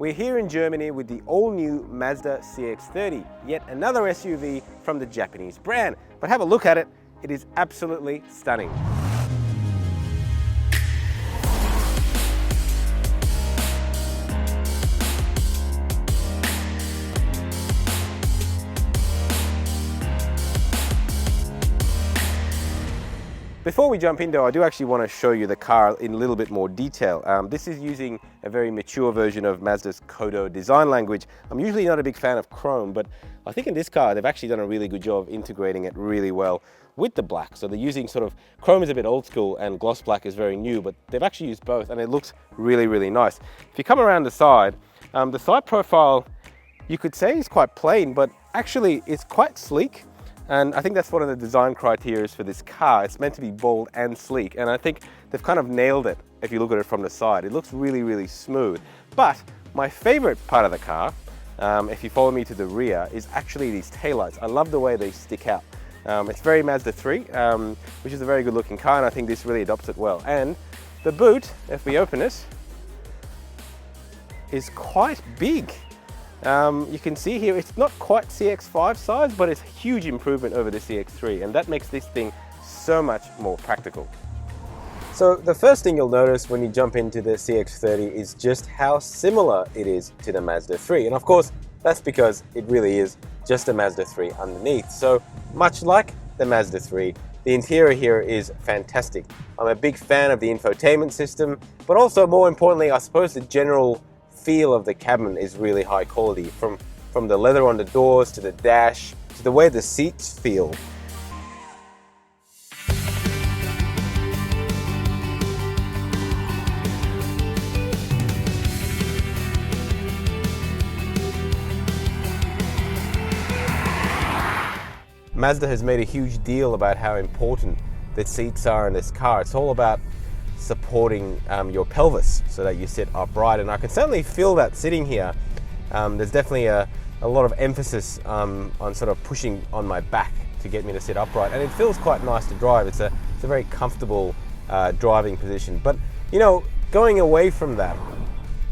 We're here in Germany with the all-new Mazda CX-30, yet another SUV from the Japanese brand. But have a look at it, it is absolutely stunning. Before we jump in though, I do actually want to show you the car in a little bit more detail. This is using a very mature version of Mazda's Kodo design language. I'm usually not a big fan of chrome, but I think in this car they've actually done a really good job integrating it really well with the black. So they're using sort of, chrome is a bit old school and gloss black is very new, but they've actually used both and it looks really, really nice. If you come around the side profile you could say is quite plain, but actually it's quite sleek. And I think that's one of the design criteria for this car. It's meant to be bold and sleek, and I think they've kind of nailed it if you look at it from the side. It looks really, really smooth. But my favorite part of the car, if you follow me to the rear, is actually these taillights. I love the way they stick out. It's very Mazda 3, which is a very good looking car, and I think this really adopts it well. And the boot, if we open it, is quite big. You can see here it's not quite CX-5 size, but it's a huge improvement over the CX-3, and that makes this thing so much more practical. So the first thing you'll notice when you jump into the CX-30 is just how similar it is to the Mazda 3, and of course that's because it really is just a Mazda 3 underneath. So much like the Mazda 3, the interior here is fantastic. I'm a big fan of the infotainment system, but also more importantly, I suppose the general feel of the cabin is really high quality, from the leather on the doors to the dash to the way the seats feel. Mazda has made a huge deal about how important the seats are in this car. It's all about supporting your pelvis so that you sit upright, and I can certainly feel that sitting here. There's definitely a lot of emphasis on sort of pushing on my back to get me to sit upright, and it feels quite nice to drive. It's a very comfortable driving position. But you know, going away from that,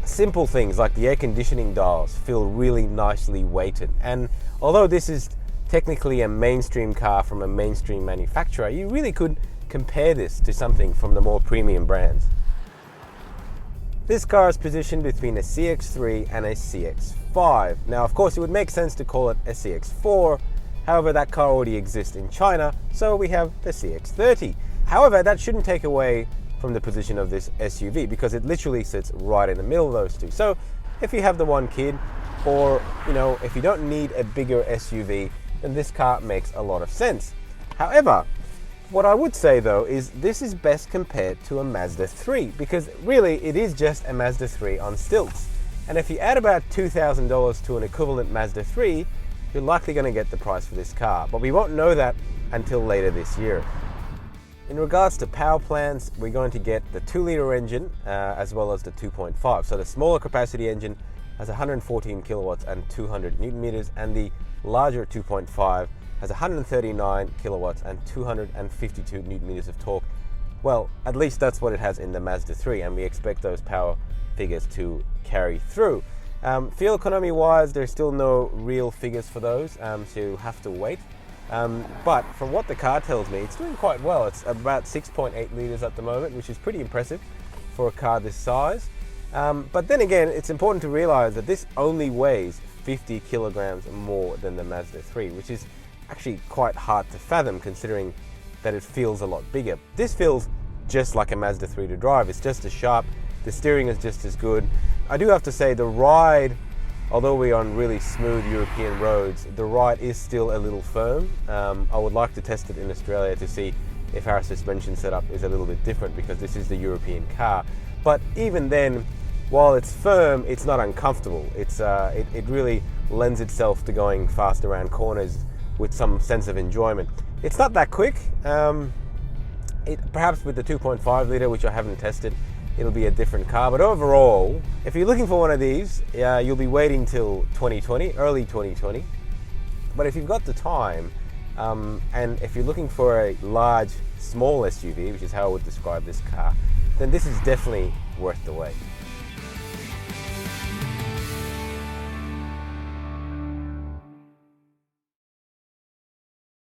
simple things like the air conditioning dials feel really nicely weighted, and although this is technically a mainstream car from a mainstream manufacturer, you really could compare this to something from the more premium brands. This car is positioned between a CX-3 and a CX-5. Now, of course, it would make sense to call it a CX-4. However, that car already exists in China, so we have the CX-30. However, that shouldn't take away from the position of this SUV because it literally sits right in the middle of those two. So if you have the one kid, or you know, if you don't need a bigger SUV, then this car makes a lot of sense. However, what I would say though is this is best compared to a Mazda 3, because really it is just a Mazda 3 on stilts. And if you add about $2,000 to an equivalent Mazda 3, you're likely going to get the price for this car, but we won't know that until later this year. In regards to power plants, we're going to get the 2-liter engine as well as the 2.5. So the smaller capacity engine has 114 kilowatts and 200 newton meters, and the larger 2.5 has 139 kilowatts and 252 newton meters of torque. Well, at least that's what it has in the Mazda 3, and we expect those power figures to carry through. Fuel economy wise, there's still no real figures for those, so you have to wait. But from what the car tells me, it's doing quite well. It's about 6.8 liters at the moment, which is pretty impressive for a car this size. But then again, it's important to realize that this only weighs 50 kilograms more than the Mazda 3, which is actually quite hard to fathom considering that it feels a lot bigger. This feels just like a Mazda 3 to drive. It's just as sharp, the steering is just as good. I do have to say the ride, although we're on really smooth European roads, the ride is still a little firm. I would like to test it in Australia to see if our suspension setup is a little bit different, because this is the European car. But even then, while it's firm, it's not uncomfortable. It really lends itself to going fast around corners with some sense of enjoyment. It's not that quick. Perhaps with the 2.5 liter, which I haven't tested, it'll be a different car. But overall, if you're looking for one of these, you'll be waiting till 2020, early 2020. But if you've got the time, and if you're looking for a large, small SUV, which is how I would describe this car, then this is definitely worth the wait.